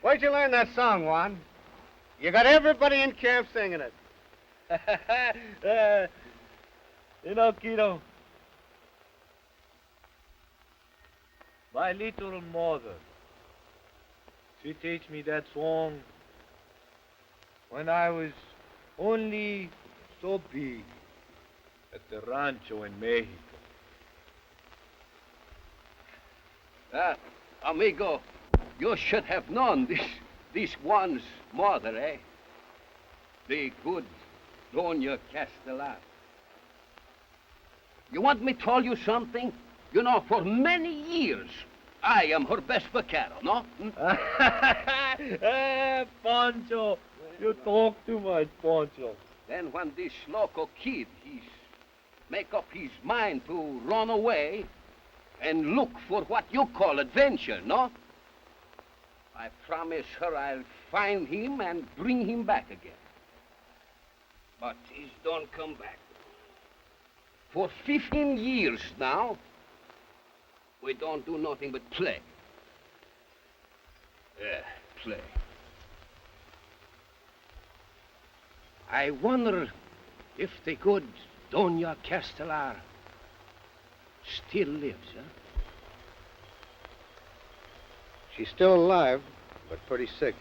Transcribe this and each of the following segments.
Where'd you learn that song, Juan? You got everybody in camp singing it. Kiddo, my little mother, she teach me that song when I was only so big at the rancho in Mexico. Amigo, you should have known this Juan's mother, eh? The good Doña Castellar. You want me to tell you something? You know, for many years, I am her best vaquero, no? Pancho, you talk too much, Pancho. Then when this loco kid, he's make up his mind to run away and look for what you call adventure, no? I promise her I'll find him and bring him back again. But he's don't come back. For 15 years now, we don't do nothing but play. Play. I wonder if the good Doña Castellar still lives, huh? She's still alive, but pretty sick.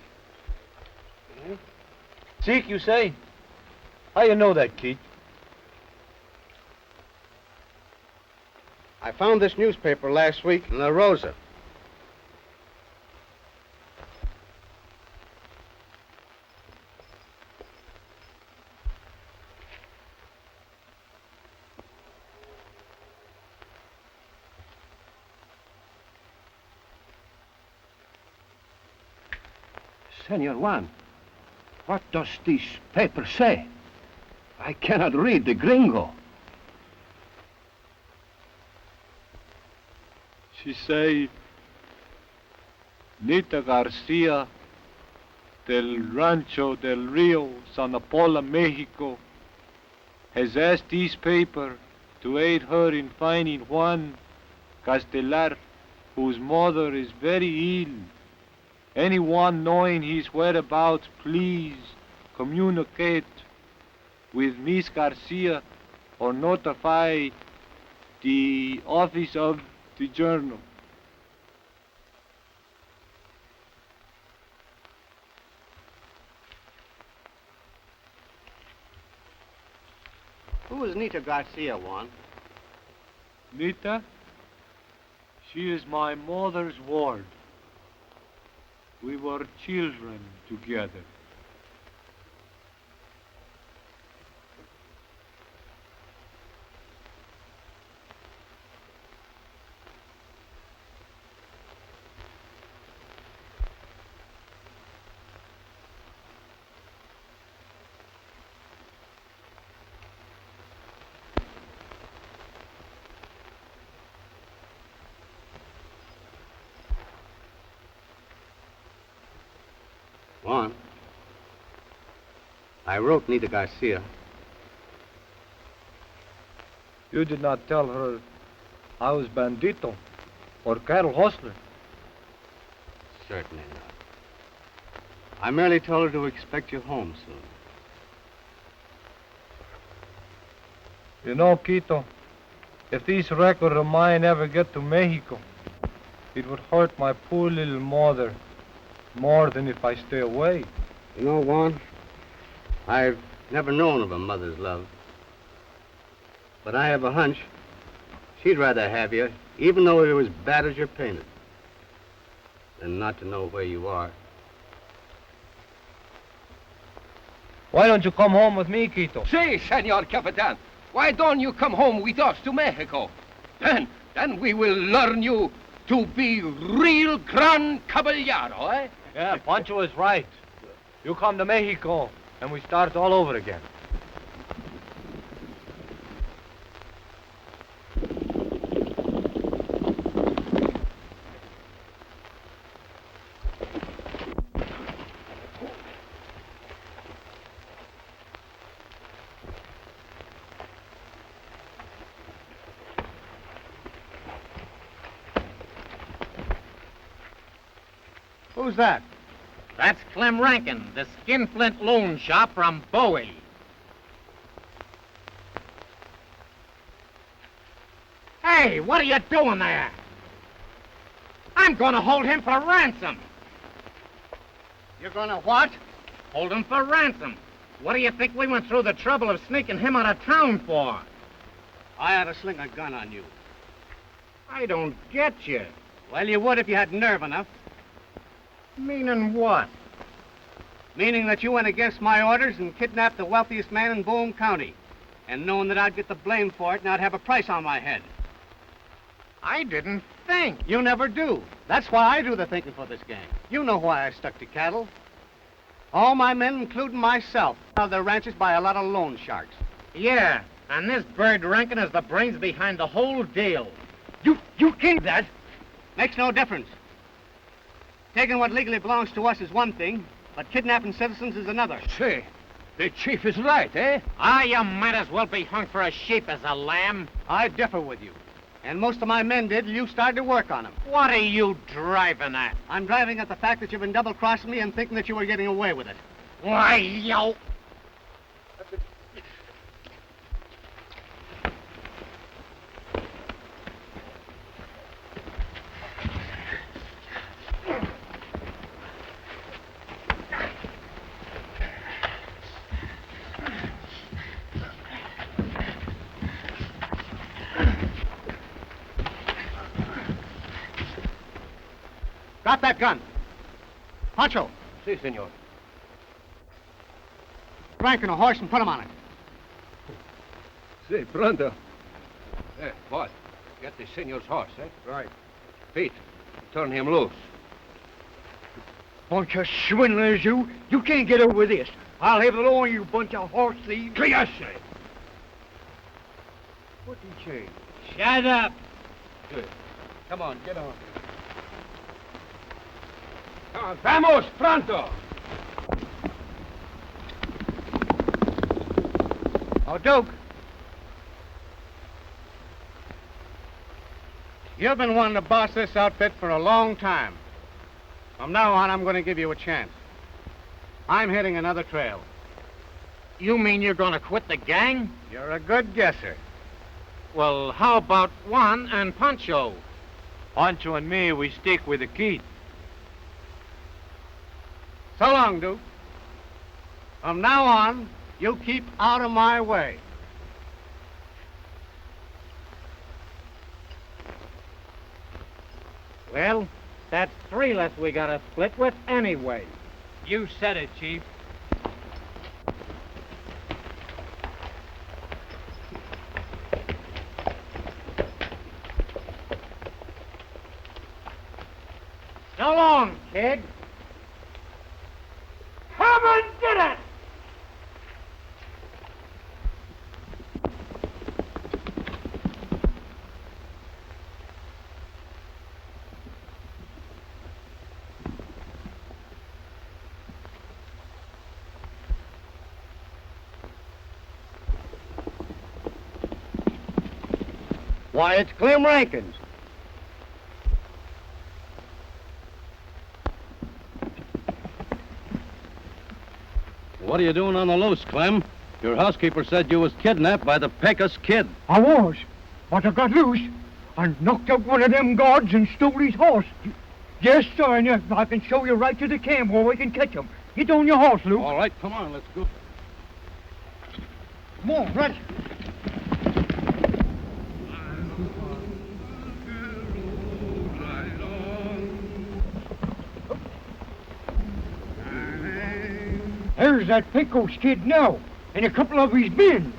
Sick, you say? How you know that, Keith? I found this newspaper last week in La Rosa. Senor Juan, what does this paper say? I cannot read the gringo. She say, Nita Garcia del Rancho del Rio, San Apolo, Mexico, has asked this paper to aid her in finding Juan Castellar, whose mother is very ill. Anyone knowing his whereabouts, please communicate with Miss Garcia or notify the office of the journal. Who is Nita Garcia, Juan? Nita? She is my mother's ward. We were children together. Juan, I wrote Nita Garcia. You did not tell her I was bandito or cattle hustler. Certainly not. I merely told her to expect you home soon. You know, Quito, if these records of mine ever get to Mexico, it would hurt my poor little mother more than if I stay away. You know, Juan, I've never known of a mother's love. But I have a hunch she'd rather have you, even though you're as bad as you're painted, than not to know where you are. Why don't you come home with me, Quito? Si, Senor Capitan. Why don't you come home with us to Mexico? Then we will learn you to be real gran caballero, eh? Yeah, Pancho is right. You come to Mexico, and we start all over again. Who's that? That's Clem Rankin, the skinflint loan shop from Bowie. Hey, what are you doing there? I'm gonna hold him for ransom. You're gonna what? Hold him for ransom. What do you think we went through the trouble of sneaking him out of town for? I ought to sling a gun on you. I don't get you. Well, you would if you had nerve enough. Meaning what? Meaning that you went against my orders and kidnapped the wealthiest man in Boone County. And knowing that I'd get the blame for it and I'd have a price on my head. I didn't think. You never do. That's why I do the thinking for this gang. You know why I stuck to cattle. All my men, including myself, have their ranches by a lot of loan sharks. Yeah, and this Bird Rankin is the brains behind the whole deal. You can't that. Makes no difference. Taking what legally belongs to us is one thing, but kidnapping citizens is another. Say, the chief is right, eh? Ah, you might as well be hung for a sheep as a lamb. I differ with you. And most of my men did, and you started to work on them. What are you driving at? I'm driving at the fact that you've been double-crossing me and thinking that you were getting away with it. Why, yo... Got that gun. Pancho, Si, senor. Rankin a horse and put him on it. Si, pronto. Eh, what? Get the senor's horse, eh? Right. Pete, turn him loose. Bunch of swindlers, you. You can't get over this. I'll have it on you, bunch of horse thieves. Yes, say. What did he say? Shut up. Good. Come on, get on. Come on, vamos, pronto. Oh, Duke. You've been wanting to boss this outfit for a long time. From now on, I'm going to give you a chance. I'm hitting another trail. You mean you're gonna quit the gang? You're a good guesser. Well, how about Juan and Pancho? Pancho and me, we stick with the kid. So long, Duke. From now on, you keep out of my way. Well, that's three less we gotta split with anyway. You said it, Chief. So long, kid. Come and get it! Why, it's Clem Rankin's. What are you doing on the loose, Clem? Your housekeeper said you was kidnapped by the Pecos Kid. I was, but I got loose and knocked out one of them guards and stole his horse. Yes, sir, and I can show you right to the camp where we can catch him. Get on your horse, Luke. All right, come on, let's go. Come on, right. There's that Pecos Kid now, and a couple of his men.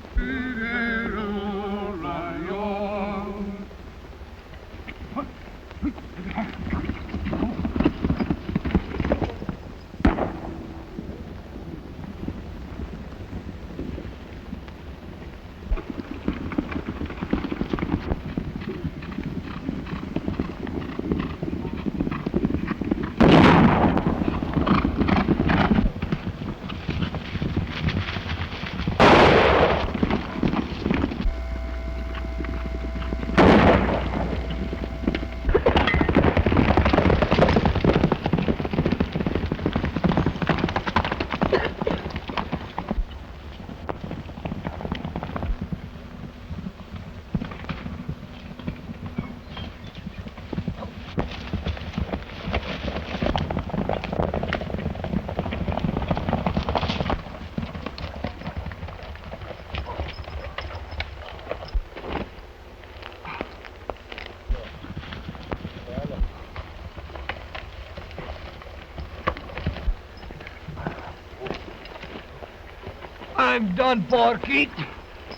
I'm done for, Keith.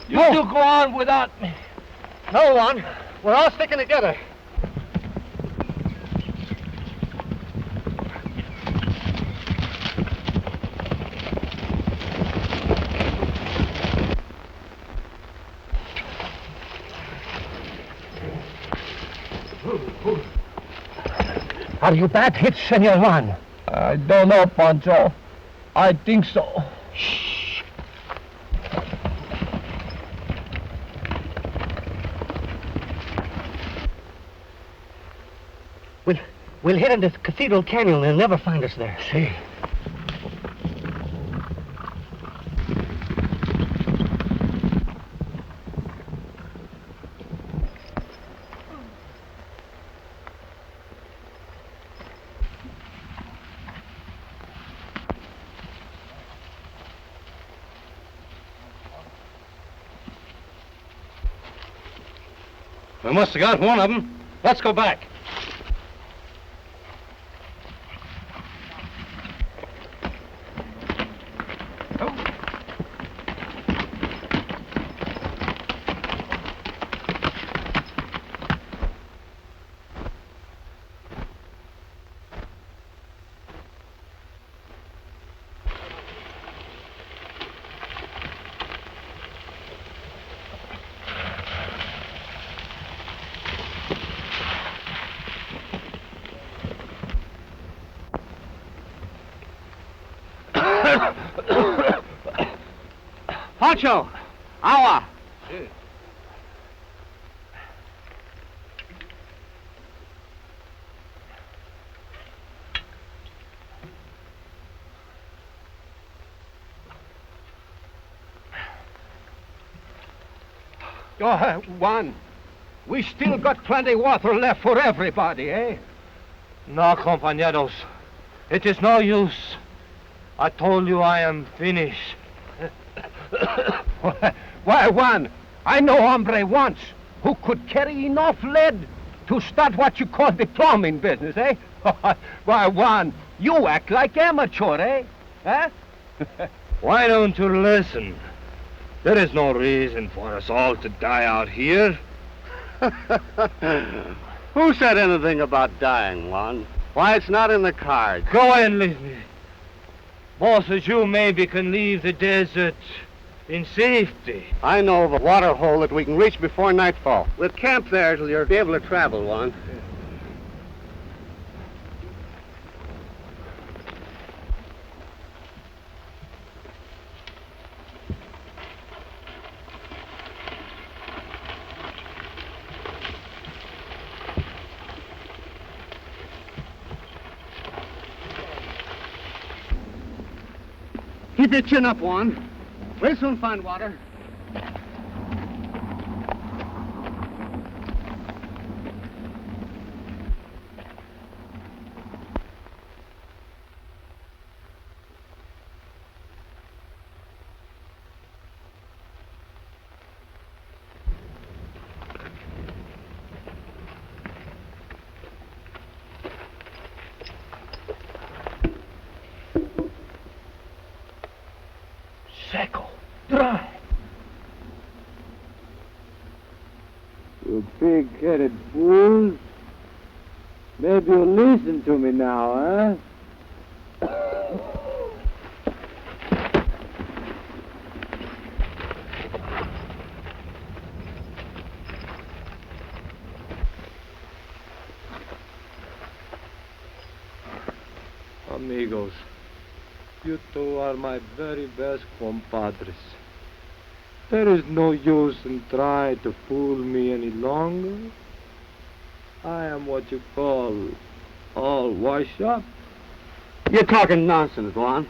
You No. two go on without me. No, Juan. We're all sticking together. Are you bad hit, Senor Juan? I don't know, Pancho. I think so. We'll hit into Cathedral Canyon and they'll never find us there. See. We must have got one of them. Let's go back. Pancho! Agua! Oh, Juan, we still got plenty water left for everybody, eh? No, compañeros. It is no use. I told you I am finished. Why, Juan, I know hombre once who could carry enough lead to start what you call the plumbing business, eh? Why, Juan, you act like amateur, eh? Huh? Why don't you listen? There is no reason for us all to die out here. Who said anything about dying, Juan? Why, it's not in the cards. Go and leave me. Both of you maybe can leave the desert in safety. I know of a water hole that we can reach before nightfall. We'll camp there till you'll be able to travel, Juan. Keep your chin up, Juan. We'll soon find water. Seco. Dry. You big-headed fools. Maybe you'll listen to me now, huh? Amigos, you two are my very best compadres. There is no use in trying to fool me any longer. I am what you call all washed up. You're talking nonsense, Juan.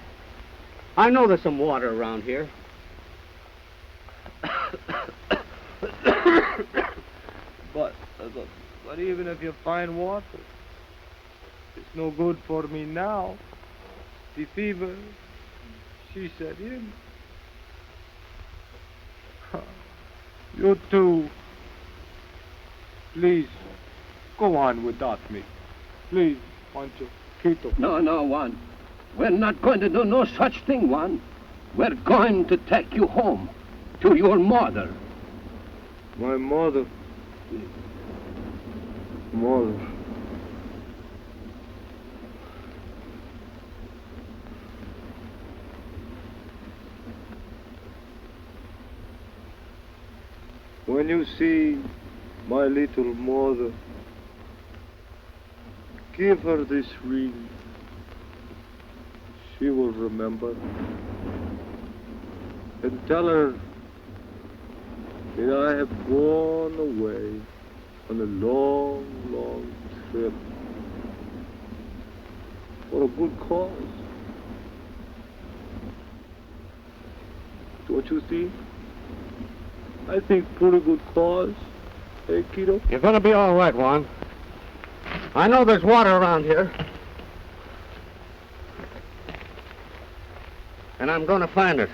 I know there's some water around here. But even if you find water, it's no good for me now. The fever, she set in. You two, please, go on without me. Please, Pancho, Quito. No, Juan. We're not going to do no such thing, Juan. We're going to take you home to your mother. My mother. Mother. When you see my little mother, give her this ring. She will remember. And tell her that I have gone away on a long, long trip for a good cause. Don't you see? I think pretty good cause. Hey, Kiddo? You're gonna be all right, Juan. I know there's water around here. And I'm gonna find it.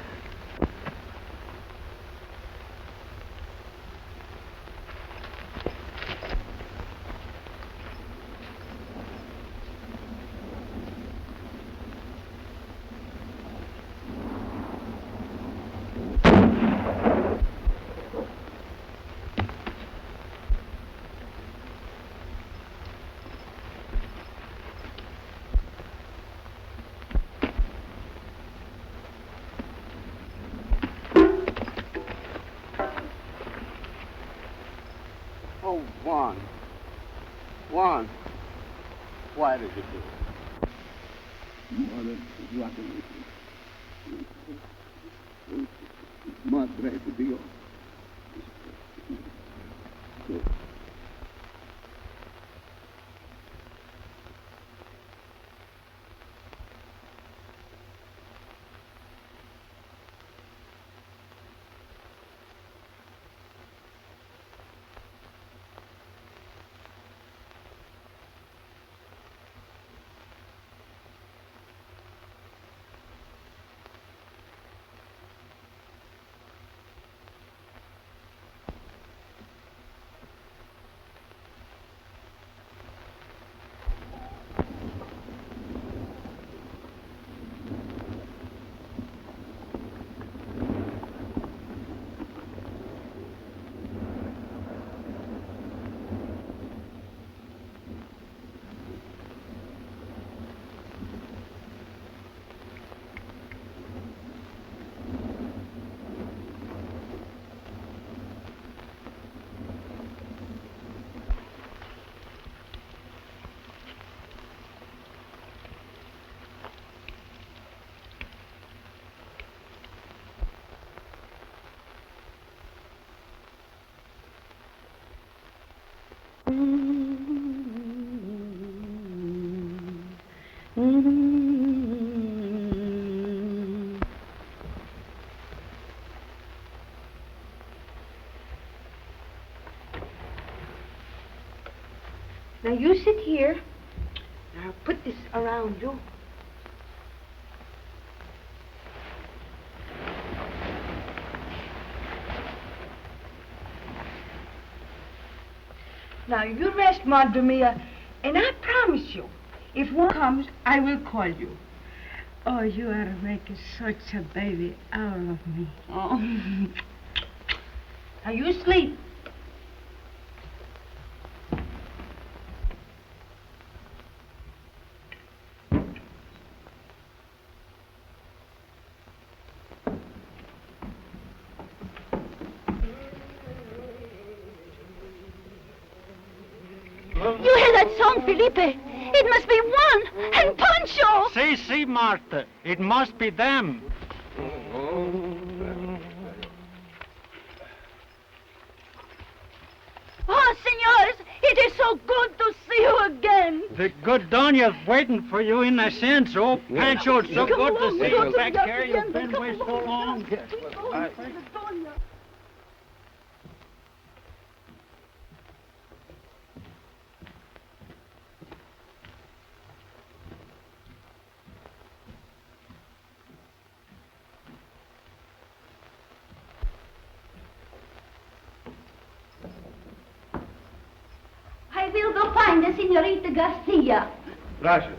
Oh, Juan. Juan. Why did you do it? Mother, Madre de Dios. Now you sit here. Now put this around you. Now you rest, Madre Mia, and I promise you, if one comes, I will call you. Oh, you are making such a baby out of me. Oh. Now you sleep. You hear that song, Felipe? It must be Juan and Pancho. See, Martha. It must be them. Oh, senors, it is so good to see you again. The good Donya's waiting for you in the sense. Oh, Pancho, it's so Come good along, to see go you to back the here. You've hacienda, been come away so long. I will go find the Senorita Garcia. Gracias.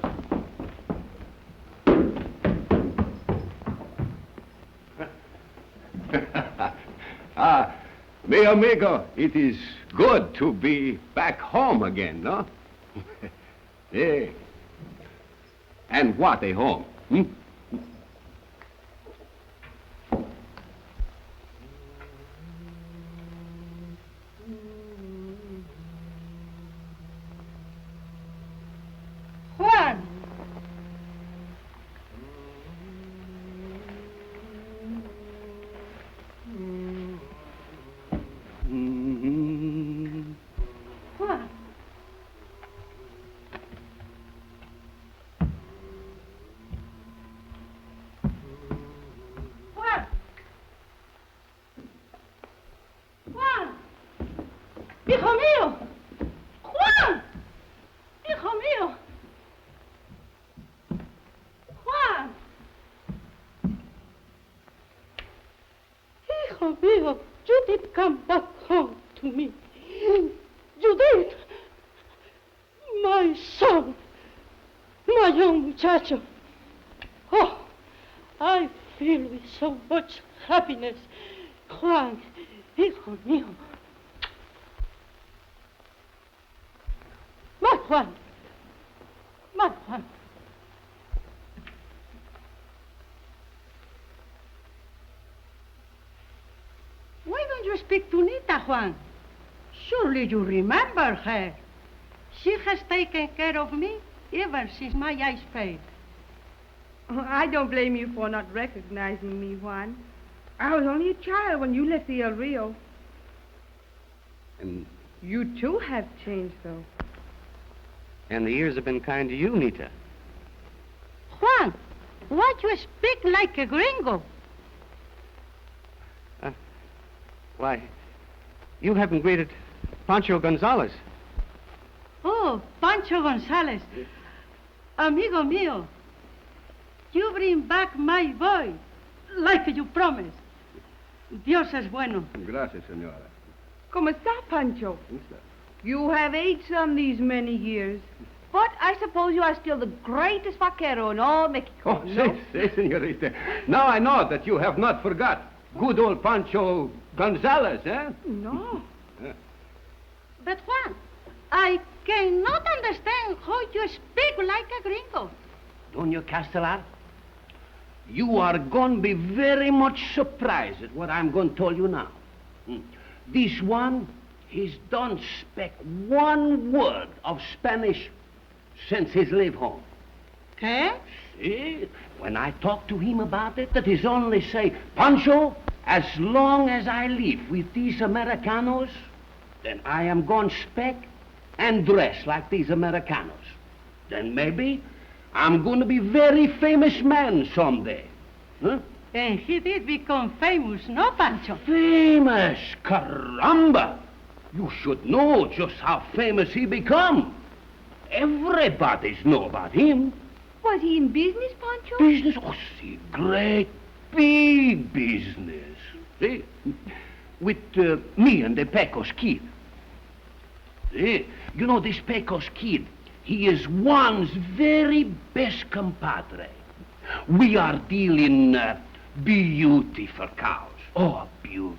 Mi amigo, it is good to be back home again, no? Yeah. And what a home, hmm? Juan! Juan! Juan! Juan! ¡Hijo mío! ¡Juan! ¡Hijo mío! ¡Juan! Hijo mío, you did come back home to me. You did. My son. My young muchacho. Oh, I feel with so much happiness. Juan, hijo mío. My Juan. My Juan. Why don't you speak to Nita, Juan? Surely you remember her. She has taken care of me ever since my eyes failed. Oh, I don't blame you for not recognizing me, Juan. I was only a child when you left the El Rio. And You too have changed, though. the years have been kind to you, Nita. Juan, why you speak like a gringo? Why, you haven't greeted Pancho Gonzalez. Oh, Pancho Gonzalez. Amigo mío, you bring back my boy, like you promised. Dios es bueno. Gracias, señora. ¿Cómo está, Pancho? You have aged some these many years. But I suppose you are still the greatest vaquero in all Mexico. Oh, sí, señorita. Now I know that you have not forgot good old Pancho Gonzalez, eh? No. But Juan, I cannot understand how you speak like a gringo. Doña Castelar, you are going to be very much surprised at what I'm going to tell you now. This one, he's don't speak one word of Spanish since he's leave home. ¿Qué? See, when I talk to him about it, that he's only say, Pancho, as long as I live with these Americanos, then I am going to speak and dress like these Americanos. Then maybe I'm going to be very famous man someday. Huh? And he did become famous, no, Pancho? Famous? Caramba! You should know just how famous he become. Everybody's know about him. Was he in business, Pancho? Business? Oh, see, great, big business. See? With me and the Pecos Kid. See? You know, this Pecos Kid, he is Juan's very best compadre. We are dealing beautiful cows. Oh, beautiful.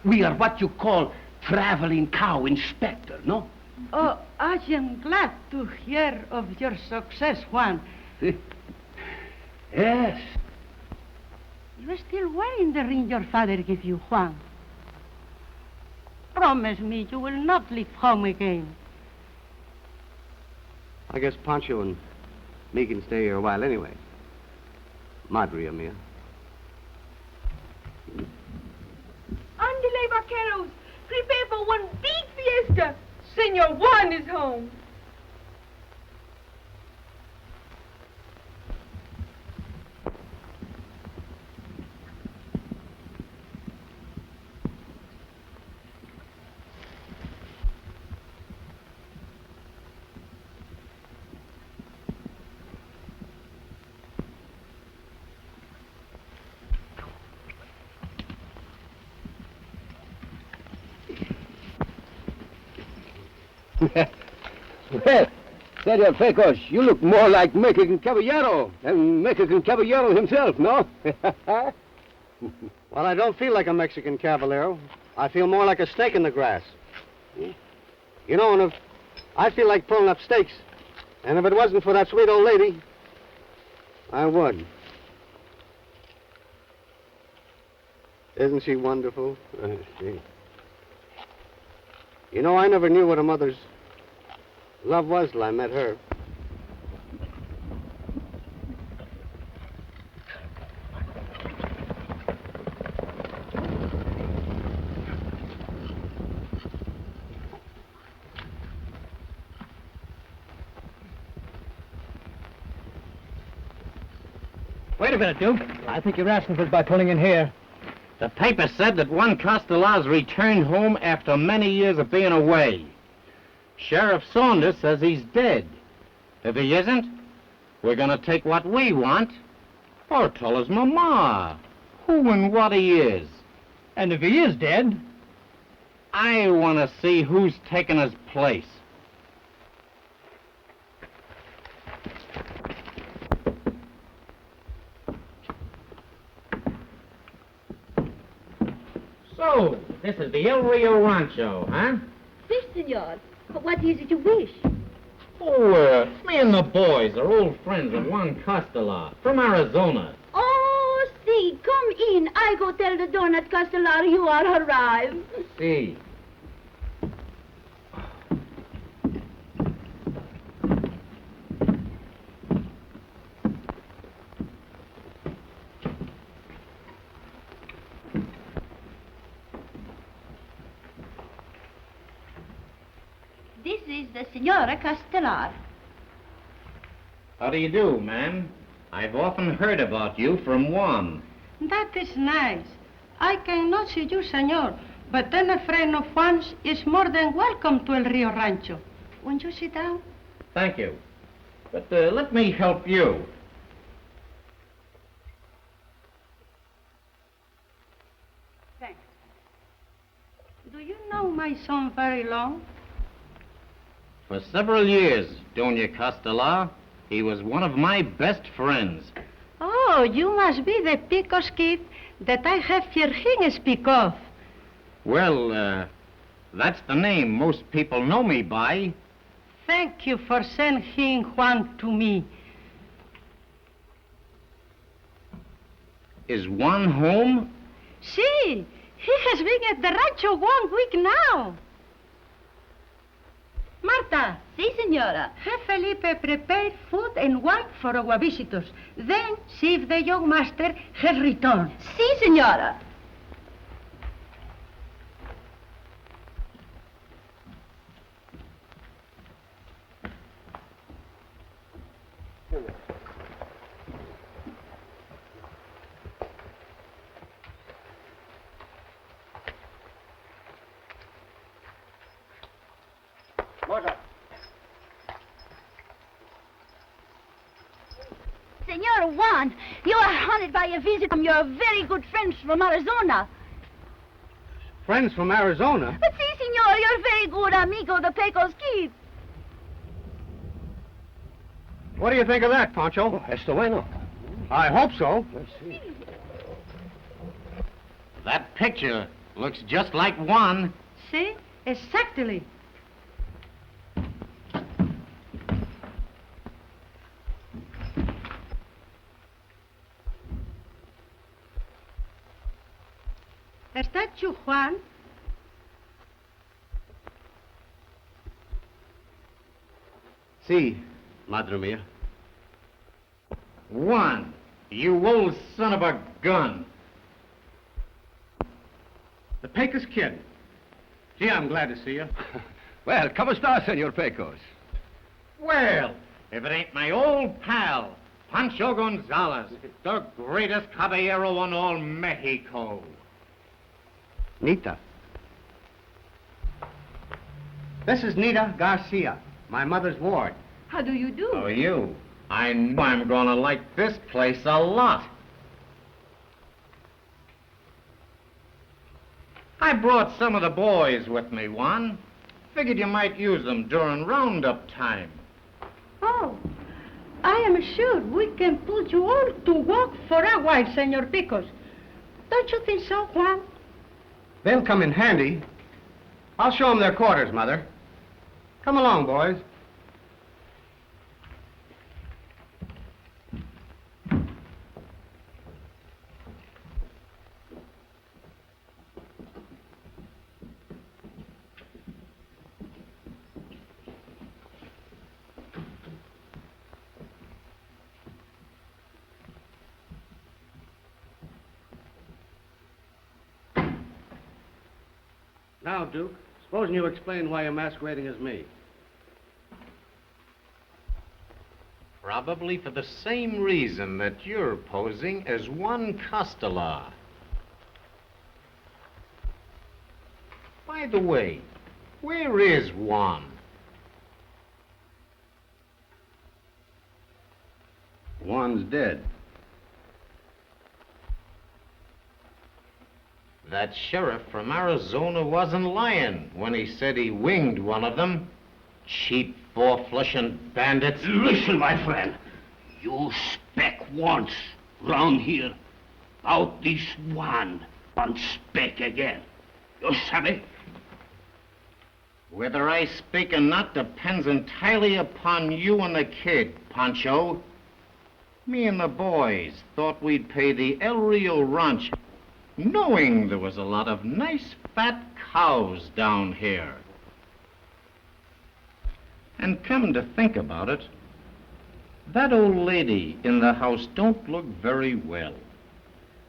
We are what you call traveling cow inspector, no? Oh, I am glad to hear of your success, Juan. Yes. You are still wearing the ring your father gave you, Juan. Promise me you will not leave home again. I guess Pancho and me can stay here a while anyway. Madre mia. Andale, vaqueros. Prepare for one big fiesta. Senor Juan is home. Well, Senor Pecos, you look more like Mexican Caballero than Mexican Caballero himself, no? Well, I don't feel like a Mexican caballero. I feel more like a snake in the grass. You know, and if I feel like pulling up stakes, and if it wasn't for that sweet old lady, I would. Isn't she wonderful? You know, I never knew what a mother's love was till I met her. Wait a minute, Duke. I think you're asking for it by pulling in here. The paper said that Juan Castelar's returned home after many years of being away. Sheriff Saunders says he's dead. If he isn't, we're gonna take what we want, or tell his mama who and what he is. And if he is dead? I want to see who's taking his place. So, this is the El Rio Rancho, huh? Si, senor. But what is it you wish? Oh, me and the boys are old friends of Juan Castelar from Arizona. Oh, si, come in. I go tell the donut Castelar you are arrived. See. This is the Senora Castelar. How do you do, ma'am? I've often heard about you from Juan. That is nice. I cannot see you, senor, but then a friend of Juan's is more than welcome to El Rio Rancho. Won't you sit down? Thank you. But let me help you. Thanks. Do you know my son very long? For several years, Doña Castelar, he was one of my best friends. Oh, you must be the Picos kid that I have heard him speak of. Well, that's the name most people know me by. Thank you for sending Juan to me. Is Juan home? See, he has been at the rancho 1 week now. Marta. Si, senora. Have Felipe prepare food and wine for our visitors. Then see if the young master has returned. Si, senora. Senor Juan, you are honored by a visit from your very good friends from Arizona. Friends from Arizona? But si, senor, you're very good amigo the Pecos Kid. What do you think of that, Pancho? Esto bueno. I hope so. That picture looks just like Juan. See? Exactly. Is that you, Juan? Si, Madre Mia. Juan, you old son of a gun. The Pecos kid. Gee, I'm glad to see you. Well, ¿cómo está, Senor Pecos? Well, if it ain't my old pal, Pancho Gonzalez, the greatest caballero in all Mexico. Nita. This is Nita Garcia, my mother's ward. How do you do? How are you? I know I'm gonna like this place a lot. I brought some of the boys with me, Juan. Figured you might use them during roundup time. Oh, I am sure we can put you all to work for a while, Senor Picos. Don't you think so, Juan? They'll come in handy. I'll show them their quarters, Mother. Come along, boys. Now, Duke, supposing you explain why you're masquerading as me. Probably for the same reason that you're posing as Juan Costellar. By the way, where is Juan? Juan's dead. That sheriff from Arizona wasn't lying when he said he winged one of them. Cheap, four-flushing bandits. Listen, my friend. You speak once round here about this one and speak again. You savvy? Whether I speak or not depends entirely upon you and the kid, Pancho. Me and the boys thought we'd pay the El Rio Ranch, knowing there was a lot of nice fat cows down here. And come to think about it, that old lady in the house don't look very well.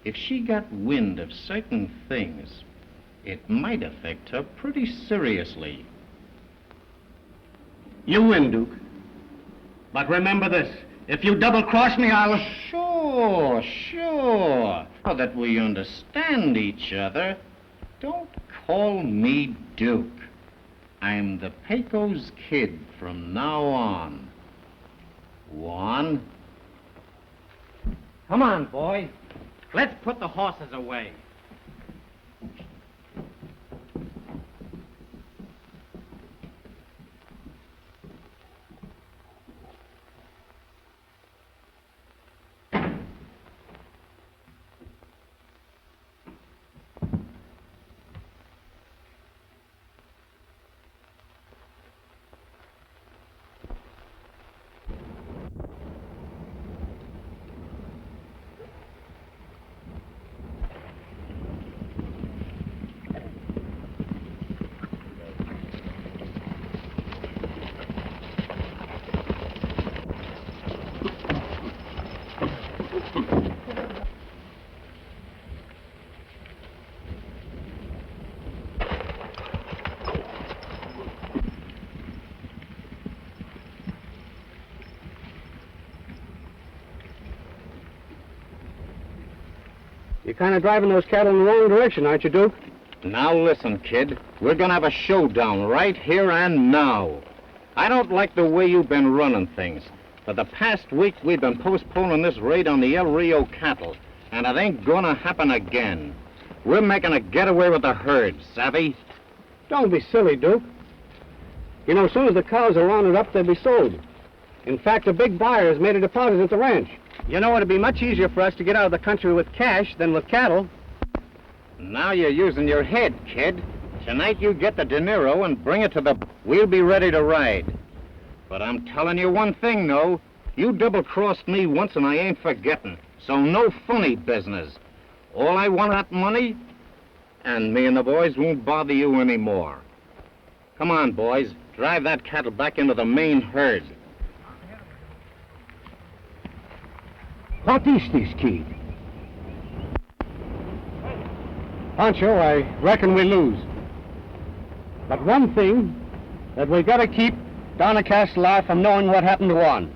If she got wind of certain things, it might affect her pretty seriously. You win, Duke. But remember this, if you double-cross me, I'll... Sure. Now that we understand each other, don't call me Duke. I'm the Pecos Kid from now on. Juan? Come on, boy. Let's put the horses away. You're kind of driving those cattle in the wrong direction, aren't you, Duke? Now listen, kid. We're gonna have a showdown right here and now. I don't like the way you've been running things. For the past week, we've been postponing this raid on the El Rio cattle, and it ain't gonna happen again. We're making a getaway with the herd, savvy? Don't be silly, Duke. You know, as soon as the cows are rounded up, they'll be sold. In fact, a big buyer has made a deposit at the ranch. You know, it'd be much easier for us to get out of the country with cash than with cattle. Now you're using your head, kid. Tonight you get the dinero and bring it to the... We'll be ready to ride. But I'm telling you one thing, though. You double-crossed me once and I ain't forgetting. So no funny business. All I want is that money, and me and the boys won't bother you anymore. Come on, boys. Drive that cattle back into the main herd. What is this, kid? Pancho, I reckon we lose. But one thing that we gotta keep Donna Castellar from knowing what happened to Juan.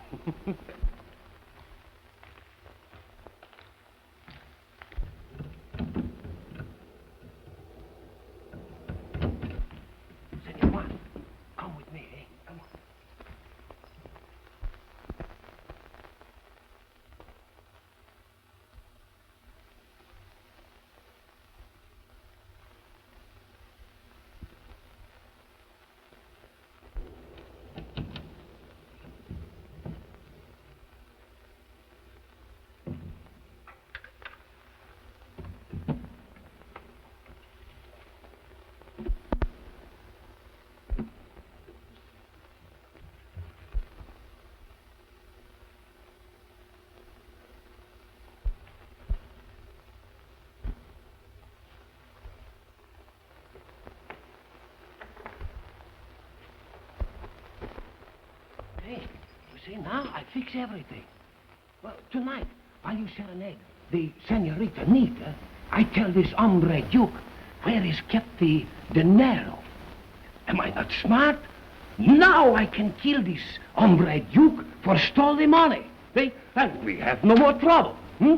Senor Juan, come with me, eh? Come on. Hey, you see, now I fix everything. Well, tonight, while you serenade the senorita Nita, I tell this hombre Duke where is kept the dinero. Am I not smart? Now I can kill this hombre Duke for stole the money. See? And we have no more trouble. Hmm?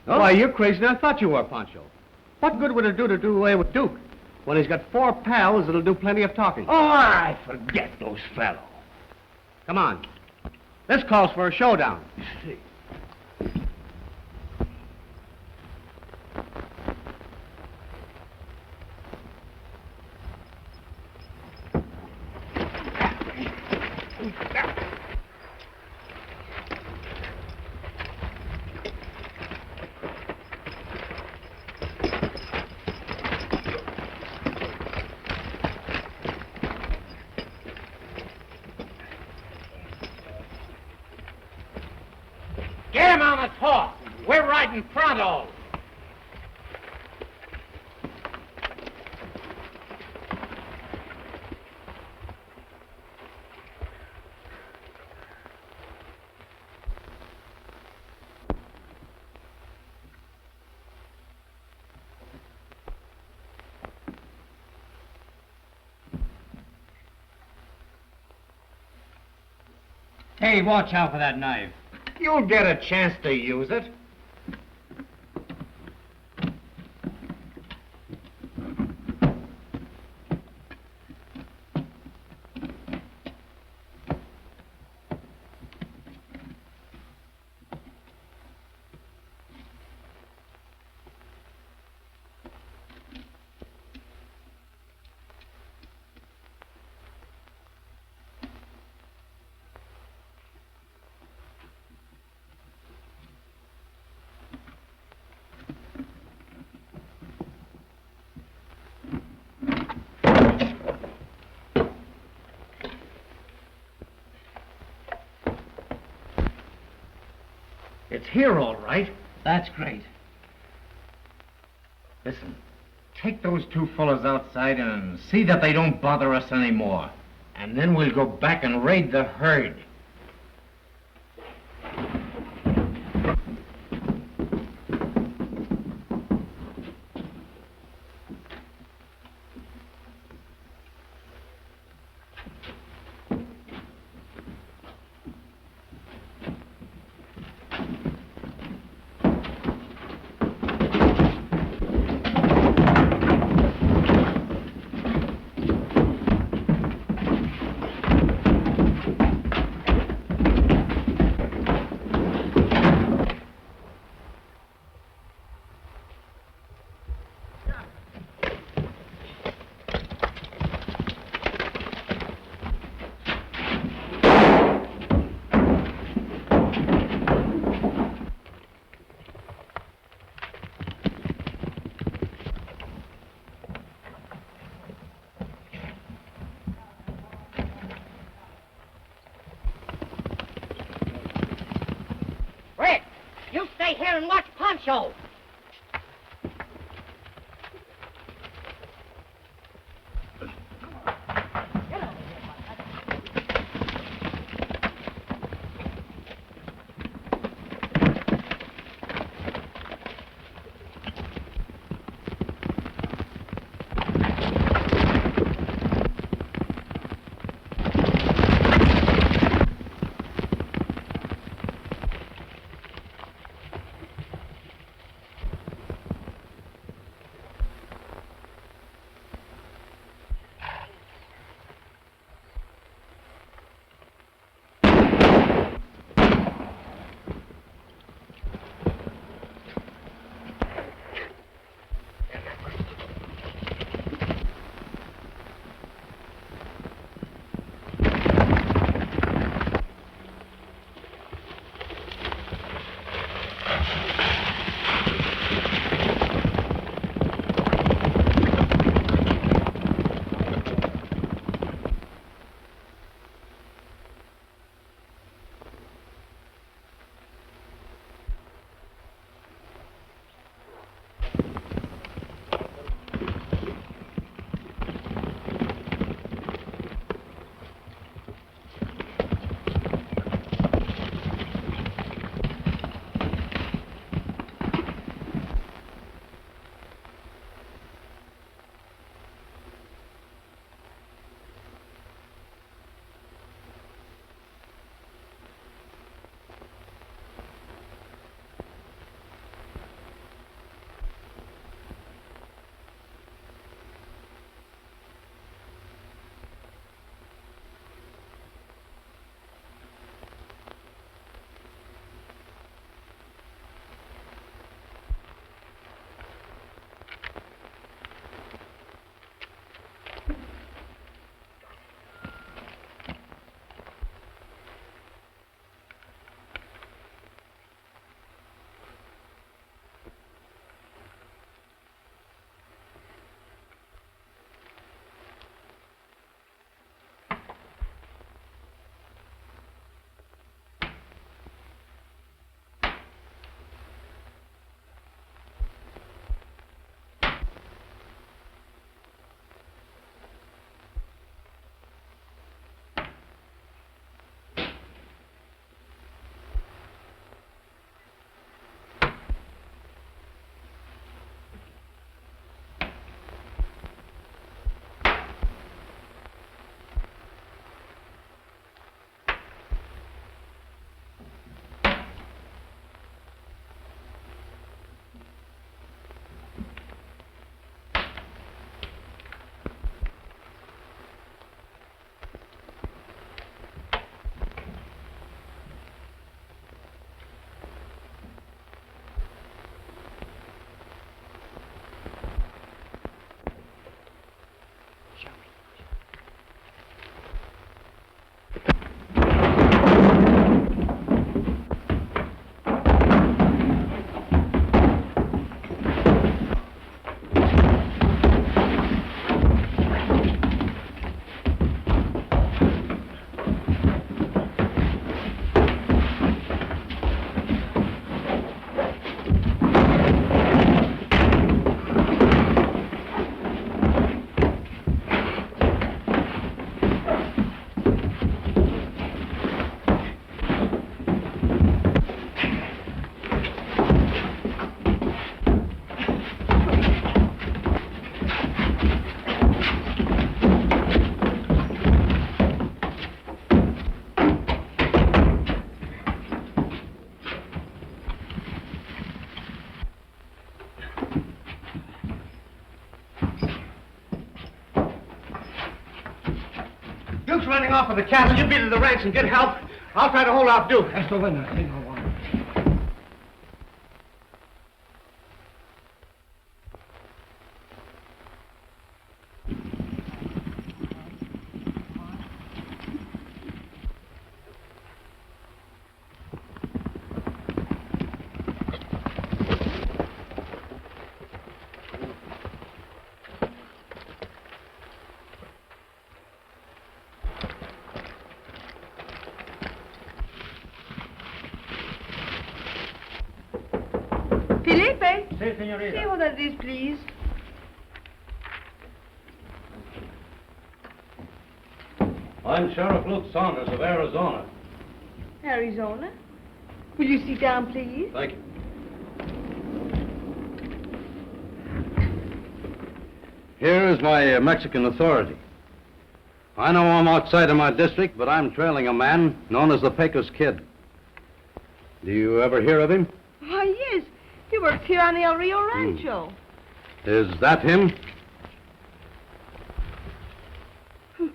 Why, you're crazier than I thought you were, Pancho. What good would it do to do away with Duke when he's got 4 pals that'll do plenty of talking? Oh, I forget those fellows. Come on. This calls for a showdown. See. Get him on the horse. We're riding pronto. Hey, watch out for that knife. You'll get a chance to use it. It's here, all right. That's great. Listen, take those 2 fellows outside and see that they don't bother us anymore. And then we'll go back and raid the herd. Rick, you stay here and watch Pancho. for the castle. You beat to the ranch and get help. I'll try to hold off Duke. Esto bueno, señor Juan. Si, señorita. See what that is, please. I'm Sheriff Luke Saunders of Arizona. Arizona? Will you sit down, please? Thank you. Here is my Mexican authority. I know I'm outside of my district, but I'm trailing a man known as the Pecos Kid. Do you ever hear of him? Why, yes. He works here on the El Rio Rancho. Is that him?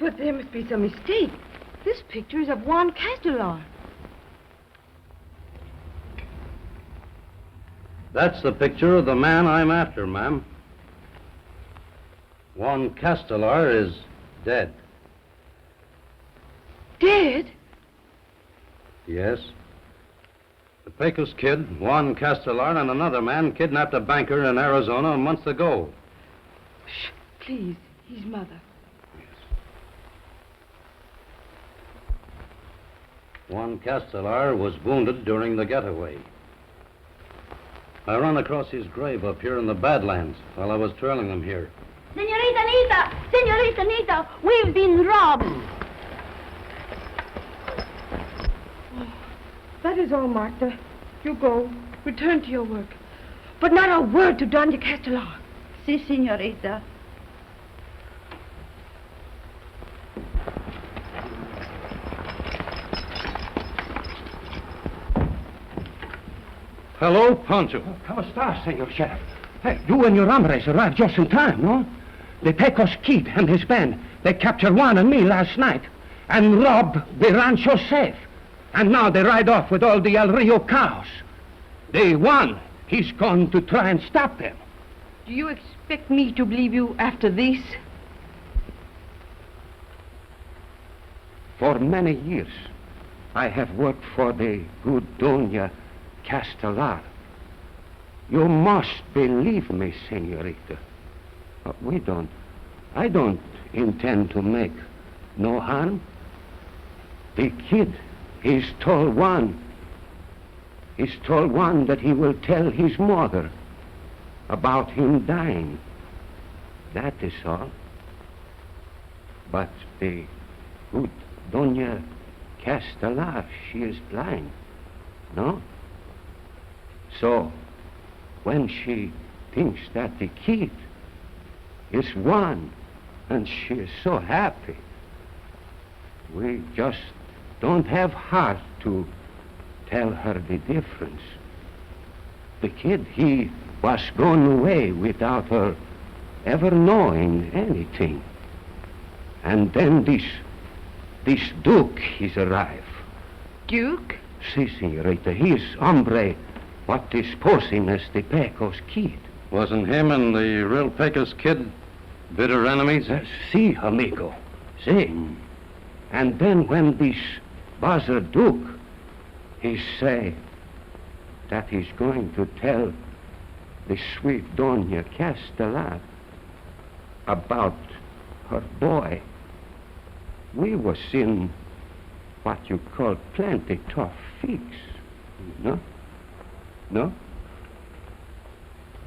But there must be some mistake. This picture is of Juan Castellar. That's the picture of the man I'm after, ma'am. Juan Castellar is dead. Dead? Yes. The Pecos Kid, Juan Castellar, and another man kidnapped a banker in Arizona a month ago. Shh, please. His mother. Juan Castellar was wounded during the getaway. I ran across his grave up here in the Badlands while I was trailing them here. Senorita Nita! Senorita Nita! We've been robbed! That is all, Martha. You go. Return to your work. But not a word to Doña Castellar. Si, senorita. Hello, Pancho. ¿Cómo estás, señor sheriff? Hey, you and your hombres arrived just in time, no? The Pecos Kid and his band, they captured Juan and me last night and robbed the rancho safe. And now they ride off with all the El Rio cows. The Juan, he's going to try and stop them. Do you expect me to believe you after this? For many years, I have worked for the good Doña Castellar. You must believe me, senorita. I don't intend to make no harm. The kid, he's told Juan that he will tell his mother about him dying. That is all. But the good Doña Castellar, she is blind, no? So, when she thinks that the kid is Juan, and she is so happy, we just don't have heart to tell her the difference. The kid, he was gone away without her ever knowing anything. And then this Duke, he's arrived. Duke? Si, senorita, he is hombre what is posing as the Pecos Kid. Wasn't him and the real Pecos Kid bitter enemies? Si, amigo, si. And then when this buzzer Duke, he say that he's going to tell the sweet Doña Castellar about her boy, we was in what you call plenty tough fix, no? No?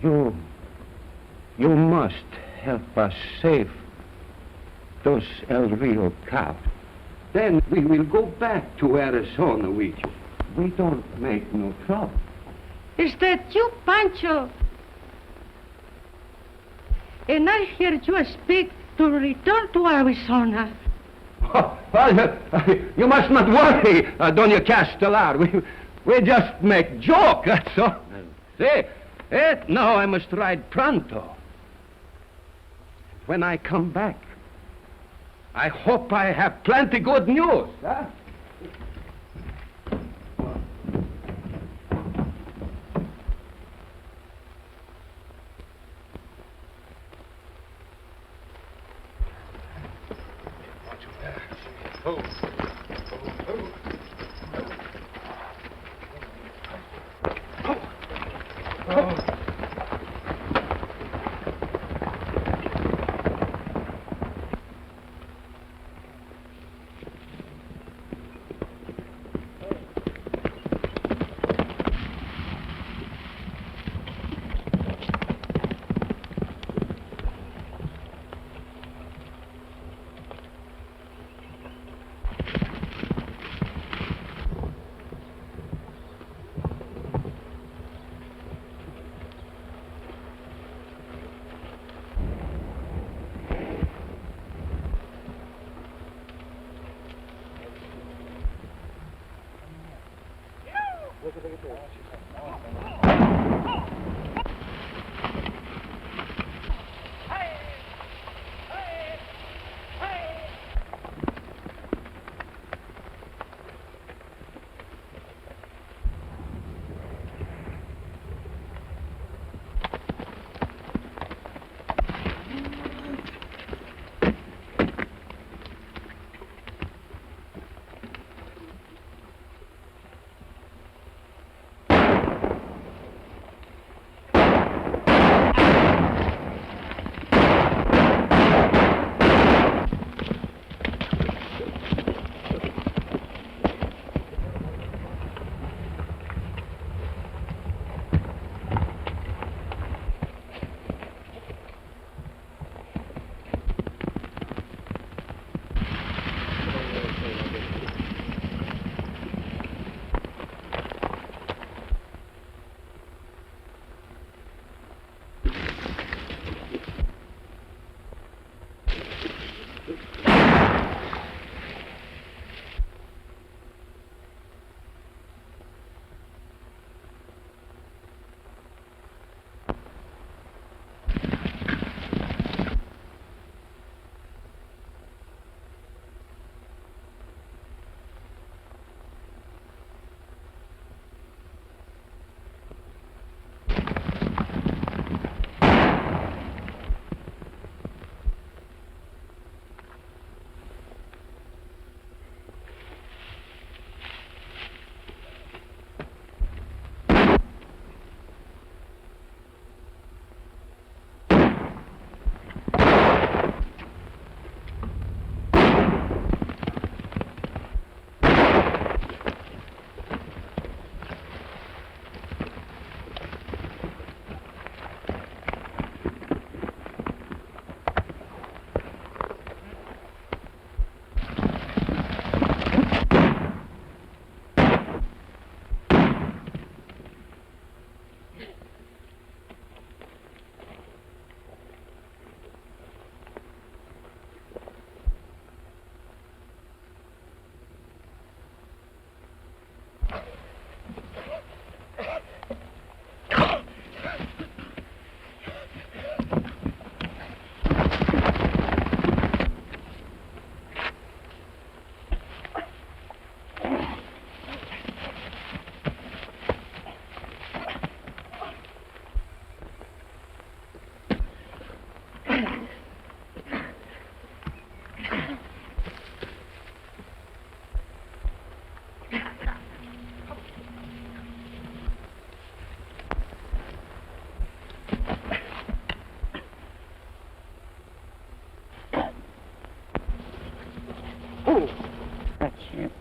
You must help us save those El Rio cows. Then we will go back to Arizona with you. We don't make no trouble. Is that you, Pancho? And I heard you speak to return to Arizona. Oh, well, you must not worry, Doña Castellar. We just make joke, that's all. Now I must ride pronto. When I come back, I hope I have plenty good news, huh?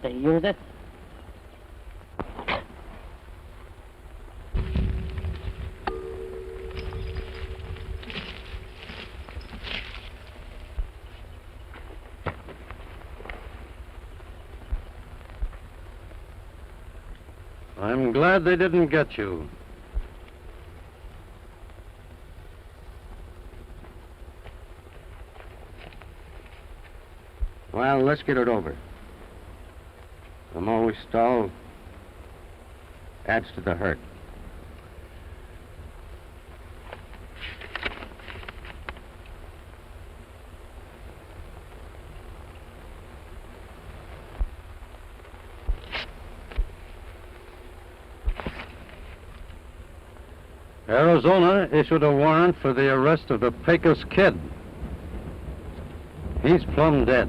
They use it. I'm glad they didn't get you. Well, let's get it over. The more we stall, adds to the hurt. Arizona issued a warrant for the arrest of the Pecos Kid. He's plumb dead.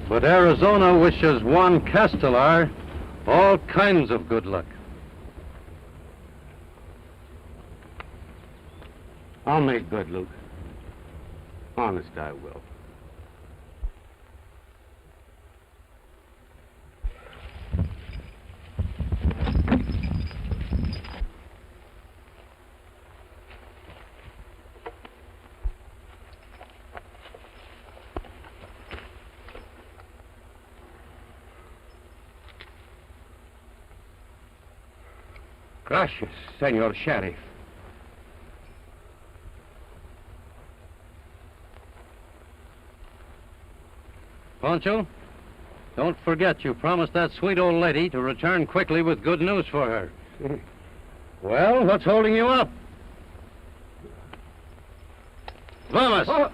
But Arizona wishes Juan Castellar all kinds of good luck. I'll make good, Luke. Honest, I will. Gracias, Senor Sheriff. Pancho, don't forget you promised that sweet old lady to return quickly with good news for her. Well, what's holding you up? Vamos! Oh.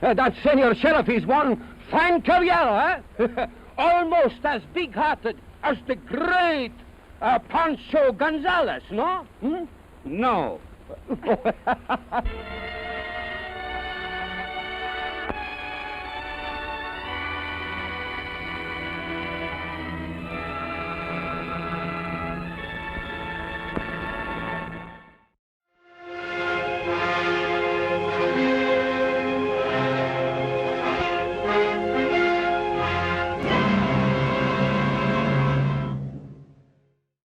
That Senor Sheriff is one fine caballero, eh? Almost as big-hearted as the great Pancho Gonzalez, no? Hmm? No.